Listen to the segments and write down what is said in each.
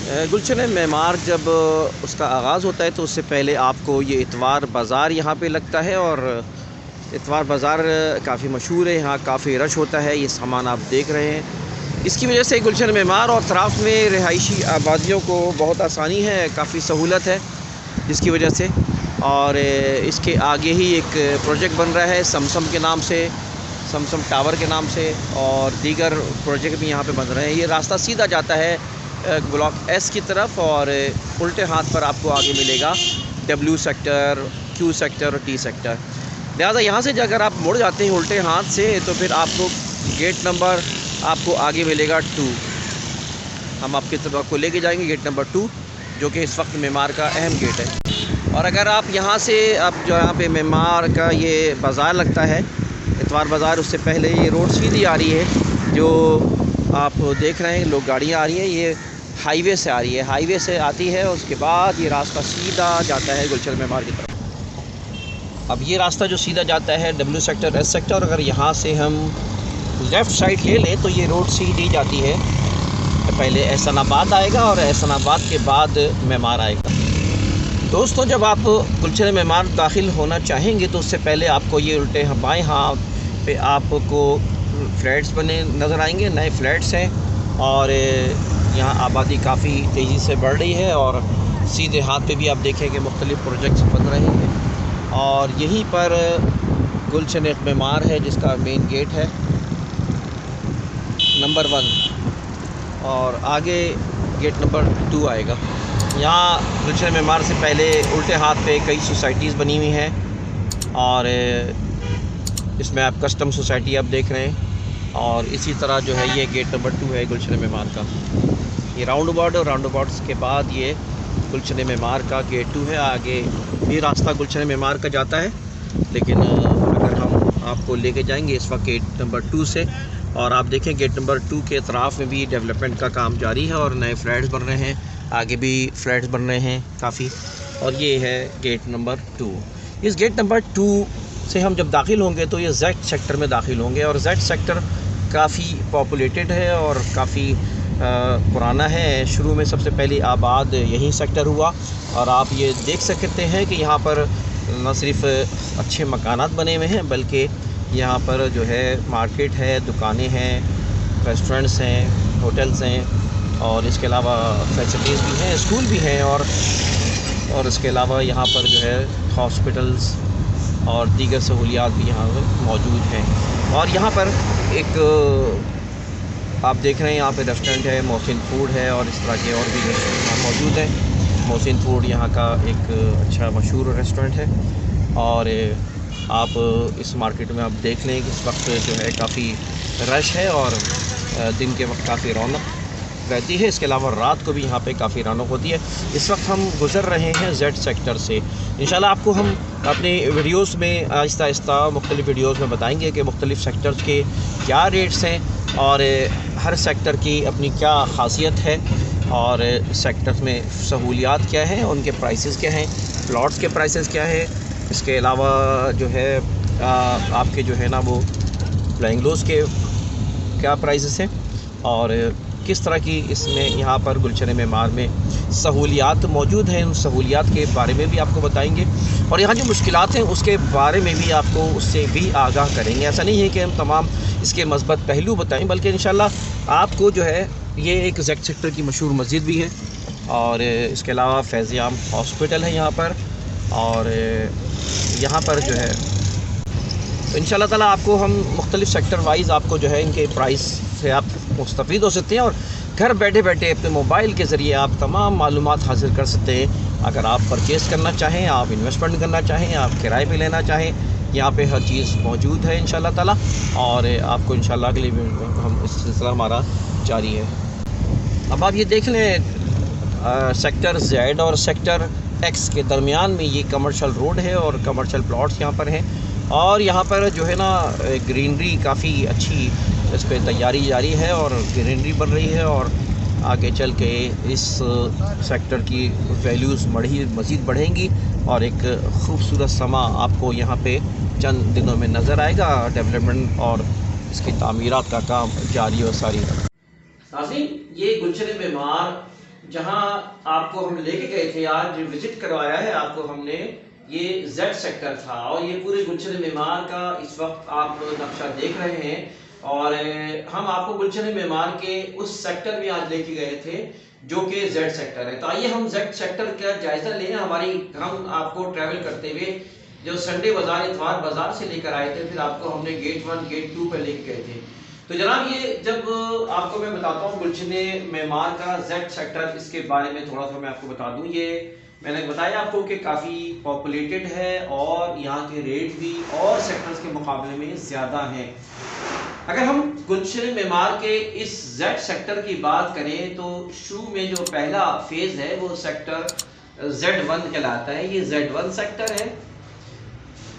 गुलशन मेमार जब उसका आगाज़ होता है तो उससे पहले आपको ये इतवार बाज़ार यहाँ पे लगता है, और इतवार बाज़ार काफ़ी मशहूर है, यहाँ काफ़ी रश होता है। ये सामान आप देख रहे हैं, इसकी वजह से गुलशन मेमार और अतराफ़ में रिहायशी आबादियों को बहुत आसानी है, काफ़ी सहूलत है जिसकी वजह से। और इसके आगे ही एक प्रोजेक्ट बन रहा है समसम के नाम से, समसम टावर के नाम से, और दीगर प्रोजेक्ट भी यहाँ पे बन रहे हैं। ये रास्ता सीधा जाता है ब्लॉक एस की तरफ, और उल्टे हाथ पर आपको आगे मिलेगा डब्ल्यू सेक्टर, क्यू सेक्टर और टी सेक्टर। लिहाजा यहाँ से अगर आप मुड़ जाते हैं उल्टे हाथ से तो फिर आपको गेट नंबर आपको आगे मिलेगा 2। हम आपकी तरफ आपको लेके जाएंगे गेट नंबर 2, जो कि इस वक्त मेमार का अहम गेट है। और अगर आप यहाँ से आप जो यहाँ पे मेमार का ये बाज़ार लगता है, इतवार बाज़ार, उससे पहले ये रोड सीधी आ रही है जो आप देख रहे हैं, लोग गाड़ियाँ आ रही हैं, ये हाईवे से आ रही है, हाईवे से आती है। उसके बाद ये रास्ता सीधा जाता है गुलशन मेमार की तरफ। अब ये रास्ता जो सीधा जाता है डब्ल्यू सेक्टर, एस सेक्टर, और अगर यहाँ से हम लेफ़्ट साइड ले लें तो ये रोड सीधी जाती है, पहले एहसनाबाद आएगा और एहसनाबाद के बाद मेमार आएगा। दोस्तों, जब आप गुलशन मेमार दाखिल होना चाहेंगे तो उससे पहले आपको ये उल्टे बाएँ हाथ पे आपको फ्लैट्स बने नज़र आएंगे, नए फ्लैट्स हैं, और यहाँ आबादी काफ़ी तेज़ी से बढ़ रही है। और सीधे हाथ पे भी आप देखें कि मुख्तलिफ़ प्रोजेक्ट्स बन रहे हैं, और यहीं पर गुलशन मेमार है जिसका मेन गेट है नंबर 1, और आगे गेट नंबर 2 आएगा। यहाँ गुलशन मेमार से पहले उल्टे हाथ पे कई सोसाइटीज़ बनी हुई हैं, और इसमें आप कस्टम सोसाइटी आप देख रहे हैं, और इसी तरह जो है ये गेट नंबर 2 है गुलशन मेमार का। ये राउंड अबाउट, और राउंड अबाउट्स के बाद ये गुलशन मेमार का गेट 2 है। आगे भी रास्ता गुलशन मेमार का जाता है, लेकिन अगर हम आपको लेके जाएंगे इस वक्त गेट नंबर 2 से, और आप देखें गेट नंबर 2 के अतराफ़ में भी डेवलपमेंट का काम जारी है, और नए फ्लैट्स बन रहे हैं, आगे भी फ्लैट्स बन रहे हैं काफ़ी। और ये है गेट नंबर 2। इस गेट नंबर 2 से हम जब दाखिल होंगे तो ये जेड सेक्टर में दाखिल होंगे, और जेड सेक्टर काफ़ी पॉपुलेटेड है और काफ़ी पुराना है। शुरू में सबसे पहले आबाद यही सेक्टर हुआ, और आप ये देख सकते हैं कि यहाँ पर न सिर्फ अच्छे मकानात बने हुए हैं, बल्कि यहाँ पर जो है मार्केट है, दुकानें हैं, रेस्टोरेंट्स हैं, होटल्स हैं, और इसके अलावा फैसिलिटीज़ भी हैं, स्कूल भी हैं, और इसके अलावा यहाँ पर जो है हॉस्पिटल्स और दीगर सहूलियात भी यहाँ पर मौजूद हैं। और यहाँ पर एक आप देख रहे हैं यहाँ पे रेस्टोरेंट है, मोहसिन फूड है, और इस तरह के और भी रेस्टोरेंट मौजूद हैं। मोहसिन फूड यहाँ का एक अच्छा मशहूर रेस्टोरेंट है, और आप इस मार्केट में आप देख लें कि इस वक्त जो है काफ़ी रश है, और दिन के वक्त काफ़ी रौनक रहती है। इसके अलावा रात को भी यहाँ पे काफ़ी रौनक होती है। इस वक्त हम गुज़र रहे हैं जेड सेक्टर से। इंशाल्लाह आपको हम अपने वीडियोस में आहिस्ता आहिस्ता मुख्तलिफ़ वीडियोस में बताएंगे कि मुख्तलिफ़ सेक्टर्स के क्या रेट्स हैं, और हर सेक्टर की अपनी क्या ख़ासियत है, और सेक्टर्स में सहूलियात क्या हैं, उनके प्राइसेस क्या हैं, प्लॉट्स के प्राइसेस क्या हैं। इसके अलावा जो है आपके जो है ना वो बेंगलोस के क्या प्राइसेस हैं, और किस तरह की इसमें यहाँ पर गुलशन मेमार में सहूलियात मौजूद हैं। उन सहूलियात के बारे में भी आपको बताएंगे, और यहाँ जो मुश्किलात हैं उसके बारे में भी आपको उससे भी आगाह करेंगे। ऐसा नहीं है कि हम तमाम इसके मस्बत पहलू बताएं, बल्कि इंशाल्लाह आपको जो है ये एक जेड सेक्टर की मशहूर मस्जिद भी है, और इसके अलावा फैज़-ए-आम हॉस्पिटल है यहाँ पर, और यहाँ पर जो है तो इंशाल्लाह ताला आपको हम मुख्तलिफ़ सेक्टर वाइज़ आपको जो है इनके प्राइस से आप मुस्तफ़ीद हो सकते हैं, और घर बैठे बैठे अपने मोबाइल के ज़रिए आप तमाम मालूमात हासिल कर सकते हैं। अगर आप परचेज़ करना चाहें, आप इन्वेस्टमेंट करना चाहें, आप किराए पे लेना चाहें, यहाँ पे हर चीज़ मौजूद है इंशाल्लाह ताला, और आपको इंशाल्लाह अगले हम इस सिलसिला हमारा जारी है। अब आप ये देख लें सेक्टर जेड और सेक्टर एक्स के दरमियान में ये कमर्शियल रोड है, और कमर्शियल प्लॉट्स यहाँ पर हैं, और यहाँ पर जो है ना ग्रीनरी काफ़ी अच्छी इस पर तैयारी जारी है, और ग्रीनरी बन रही है, और आगे चल के इस सेक्टर की वैल्यूज़ मज़ीद बढ़ेंगी, और एक ख़ूबसूरत समा आपको यहाँ पे चंद दिनों में नज़र आएगा। डेवलपमेंट और इसकी तामीरात का काम जारी व सारी है। नाज़रीन, ये गुलशन मेमार जहां आपको हम लेके गए थे, आज विजिट करवाया है आपको हमने, ये जेड सेक्टर था और ये पूरे गुलशन मेमार का इस वक्त आप नक्शा देख रहे हैं। और हम आपको गुलशन मेमार के उस सेक्टर में आज लेके गए थे जो कि जेड सेक्टर है। तो आइए हम जेड सेक्टर का जायजा लें। हम आपको ट्रैवल करते हुए जो संडे बाजार इतवार बाजार से लेकर आए थे, फिर आपको हमने गेट 1 गेट 2 पर लेके गए थे। तो जनाब ये जब आपको मैं बताता हूँ गुलशन मेमार का जेड सेक्टर, इसके बारे में थोड़ा सा मैं आपको बता दूँ। ये मैंने बताया आपको कि काफ़ी पॉपुलेटेड है और यहाँ के रेट भी और सेक्टर्स के मुकाबले में ज़्यादा हैं। अगर हम गुलशन मेमार के इस जेड सेक्टर की बात करें तो शुरू में जो पहला फेज़ है वो सेक्टर Z1 कहलाता है। ये Z1 सेक्टर है।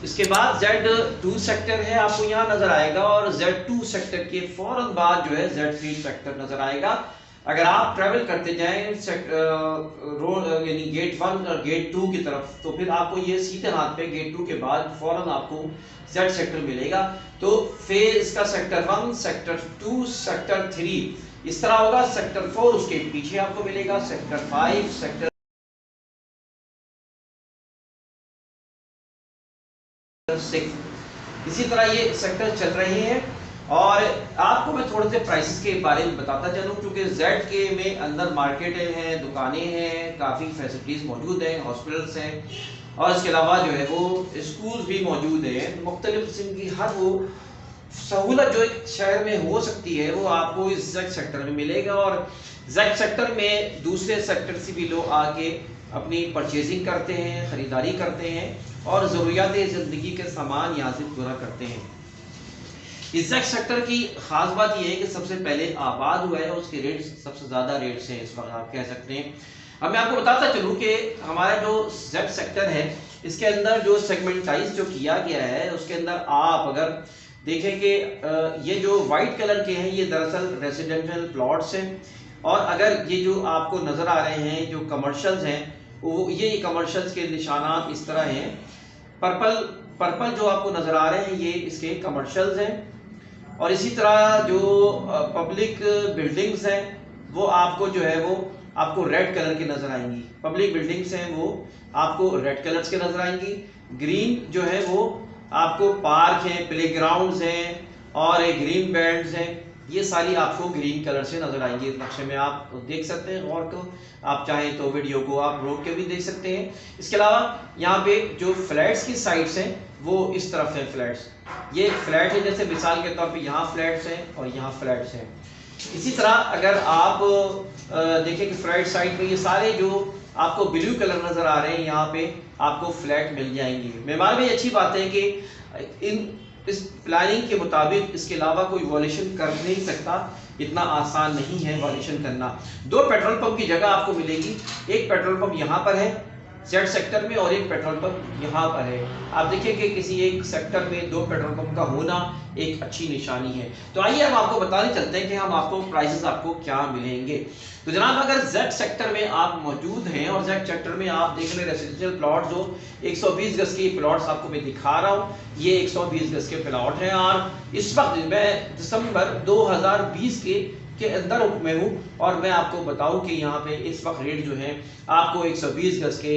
इसके बाद Z2 सेक्टर है, आपको यहाँ नजर आएगा, और Z2 सेक्टर के फौरन बाद जो है Z3 सेक्टर नजर आएगा। अगर आप ट्रैवल करते जाएं रोड यानी गेट 1 और गेट 2 की तरफ, तो फिर आपको ये सीधे हाथ पे गेट 2 के बाद फौरन आपको Z सेक्टर मिलेगा। तो फेज का सेक्टर 1, सेक्टर 2, सेक्टर 3 इस तरह होगा। सेक्टर 4 उसके पीछे आपको मिलेगा, सेक्टर 5, सेक्टर 6 इसी तरह ये सेक्टर चल रहे हैं। और आपको मैं थोड़े से प्राइसेस के बारे में बताता चलूं, क्योंकि जेड के में अंदर मार्केटें हैं, दुकानें हैं, काफ़ी फैसिलिटीज़ मौजूद हैं, हॉस्पिटल्स हैं और इसके अलावा जो है वो स्कूल्स भी मौजूद हैं। मुख्तलिफ किस्म की हर वो सहूलत जो एक शहर में हो सकती है वो आपको इस जेड सेक्टर में मिलेगा। और जेड सेक्टर में दूसरे सेक्टर से भी लोग आके अपनी परचेजिंग करते हैं, ख़रीदारी करते हैं और ज़रूरियात ज़िंदगी के सामान यहाँ से पूरा करते हैं। इस जेड सेक्टर की ख़ास बात यह है कि सबसे पहले आबाद हुआ है, उसके रेट सबसे ज़्यादा रेट्स हैं इस वक्त, आप कह सकते हैं। अब मैं आपको बताता चलूँ कि हमारा जो जेड सेक्टर है इसके अंदर जो सेगमेंटाइज जो किया गया है, उसके अंदर आप अगर देखें कि ये जो वाइट कलर के हैं ये दरअसल रेजिडेंशियल प्लॉट्स हैं। और अगर ये जो आपको नज़र आ रहे हैं जो कमर्शियल्स हैं, वो ये कमर्शियल्स के निशानात इस तरह हैं। पर्पल जो आपको नज़र आ रहे हैं ये इसके कमर्शियल्स हैं। और इसी तरह जो पब्लिक बिल्डिंग्स हैं वो आपको जो है वो आपको रेड कलर की नज़र आएंगी। पब्लिक बिल्डिंग्स हैं वो आपको रेड कलर्स के नज़र आएंगी। ग्रीन जो है वो आपको पार्क हैं, प्लेग्राउंड्स हैं और ग्रीन बेल्ट्स हैं, ये सारी आपको ग्रीन कलर से नजर आएंगी। इस नक्शे में आप देख सकते हैं, और तो आप चाहें तो वीडियो को आप रोक के भी देख सकते हैं। इसके अलावा यहाँ पे जो फ्लैट्स की साइड्स हैं वो इस तरफ हैं। फ्लैट्स ये फ्लैट है, जैसे मिसाल के तौर पे यहाँ फ्लैट्स हैं और यहाँ फ्लैट्स हैं। इसी तरह अगर आप देखें कि फ्लैट साइड पे ये सारे जो आपको ब्लू कलर नजर आ रहे हैं यहाँ पे आपको फ्लैट मिल जाएंगे। मेमार में अच्छी बात है कि इस प्लानिंग के मुताबिक इसके अलावा कोई वॉल्यूशन कर नहीं सकता, इतना आसान नहीं है वॉल्यूशन करना। 2 पेट्रोल पंप की जगह आपको मिलेगी। एक पेट्रोल पंप यहाँ पर है जेड सेक्टर में और एक पेट्रोल पंप यहाँ पर है। आप देखिए कि किसी एक सेक्टर में 2 पेट्रोल पंप का होना एक अच्छी निशानी है। तो आइए हम आपको बताने चलते हैं कि हम आपको प्राइसेस आपको क्या मिलेंगे। तो जनाब अगर जेड सेक्टर में आप मौजूद हैं और जेड सेक्टर में आप देख रहे रेसिडेंशियल प्लॉट जो 120 गज के प्लॉट्स आपको मैं दिखा रहा हूँ, ये 120 गज के प्लॉट हैं। और इस वक्त मैं दिसंबर 2020 के अंदर में हूँ और मैं आपको बताऊं कि यहाँ पे इस वक्त रेट जो है आपको 120 गज के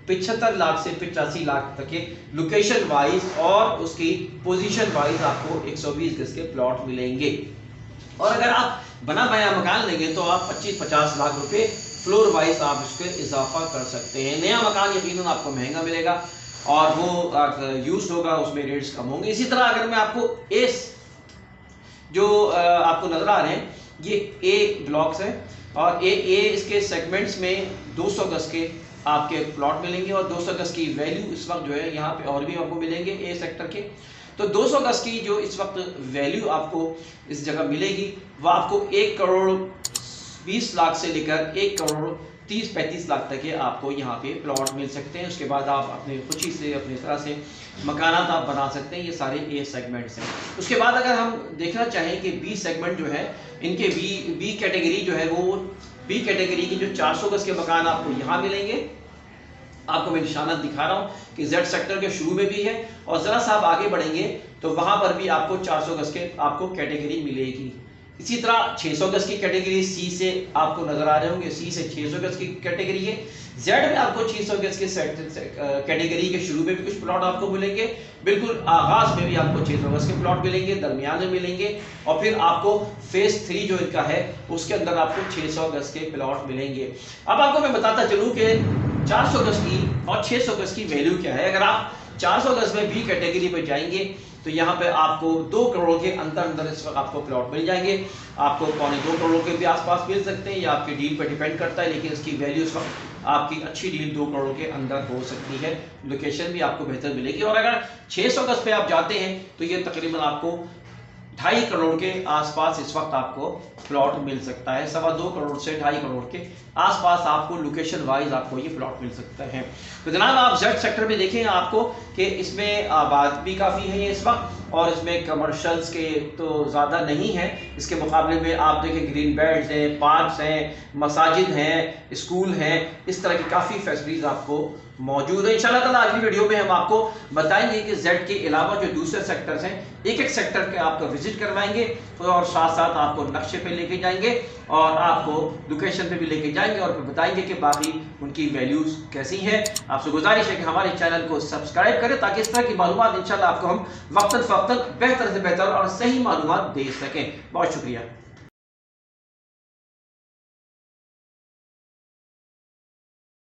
75 लाख से 85 लाख तक के लोकेशन वाइज और उसकी पोजीशन वाइज आपको 120 गज के प्लॉट मिलेंगे। और अगर आप बना बनाया मकान लेंगे तो आप 25-50 लाख रुपए फ्लोर वाइज आप इसके इजाफा कर सकते हैं। नया मकान यकीनन आपको महंगा मिलेगा और वो यूज होगा, उसमें रेट्स कम होंगे। इसी तरह अगर मैं आपको जो आपको नजर आ रहे हैं ये ए ब्लॉक्स है और ए इसके सेगमेंट्स में 200 गज के आपके प्लॉट मिलेंगे और 200 गज की वैल्यू इस वक्त जो है यहाँ पे और भी आपको मिलेंगे ए सेक्टर के। तो 200 गज की जो इस वक्त वैल्यू आपको इस जगह मिलेगी वो आपको 1 करोड़ 20 लाख से लेकर 1 करोड़ 30-35 लाख तक के आपको यहाँ पे प्लॉट मिल सकते हैं। उसके बाद आप अपनी खुशी से अपनी तरह से मकानात आप बना सकते हैं। ये सारे ए सेगमेंट्स हैं। उसके बाद अगर हम देखना चाहें कि बी सेगमेंट जो है इनके बी कैटेगरी जो है वो बी कैटेगरी की जो 400 गज के मकान आपको यहाँ मिलेंगे। आपको मैं निशाना दिखा रहा हूँ कि जेड सेक्टर के शुरू में भी है और जरा सा आप आगे बढ़ेंगे तो वहां पर भी आपको 400 गज के आपको कैटेगरी मिलेगी। इसी तरह 600 गज की कैटेगरी सी से आपको नजर आ रहे होंगे, सी से 600 गज की कैटेगरी है। जेड में आपको 600 गज के कैटेगरी के शुरू में भी कुछ प्लॉट आपको मिलेंगे, बिल्कुल आगाज में भी आपको 600 गज के प्लॉट मिलेंगे, दरमियान में मिलेंगे, और फिर आपको फेज 3 जो इनका है उसके अंदर आपको 600 गज के प्लॉट मिलेंगे। अब आपको मैं बताता चलूं कि 400 गज की और 600 गज की वैल्यू क्या है। अगर आप 400 गज में बी कैटेगरी पे जाएंगे तो यहाँ पे आपको 2 करोड़ के अंदर इस वक्त आपको प्लॉट मिल जाएंगे। आपको 2.25 करोड़ के भी आसपास मिल सकते हैं, या आपकी डील पर डिपेंड करता है, लेकिन इसकी वैल्यू इस वक्त आपकी अच्छी डील 2 करोड़ के अंदर हो सकती है। लोकेशन भी आपको बेहतर मिलेगी। और अगर 600 गज पे आप जाते हैं तो ये तकरीबन आपको 2.5 करोड़ के आसपास इस वक्त आपको प्लॉट मिल सकता है। 2.25 करोड़ से 2.5 करोड़ के आसपास आपको लोकेशन वाइज आपको ये प्लॉट मिल सकता है। तो जनाब आप जेड सेक्टर में देखें आपको कि इसमें आबाद भी काफ़ी है इस वक्त, और इसमें कमर्शियल्स के तो ज़्यादा नहीं है। इसके मुकाबले में आप देखें ग्रीन बेल्ट्स हैं, पार्क्स हैं, मसाजिद हैं, स्कूल हैं, इस तरह की काफ़ी फैसिलिटीज़ आपको मौजूद है। इंशाल्लाह ताला अगली वीडियो में हम आपको बताएंगे कि जेड के अलावा जो दूसरे सेक्टर्स हैं एक एक सेक्टर के आपको विजिट करवाएंगे, और साथ साथ आपको नक्शे पे लेके जाएंगे और आपको लोकेशन पे भी लेके जाएंगे, और फिर बताएंगे कि बाकी उनकी वैल्यूज कैसी हैं। आपसे गुजारिश है कि हमारे चैनल को सब्सक्राइब करें ताकि इस तरह की मालूमात इंशाल्लाह आपको हम वक्तन फक्तन बेहतर से बेहतर और सही मालूमात दे सकें। बहुत शुक्रिया।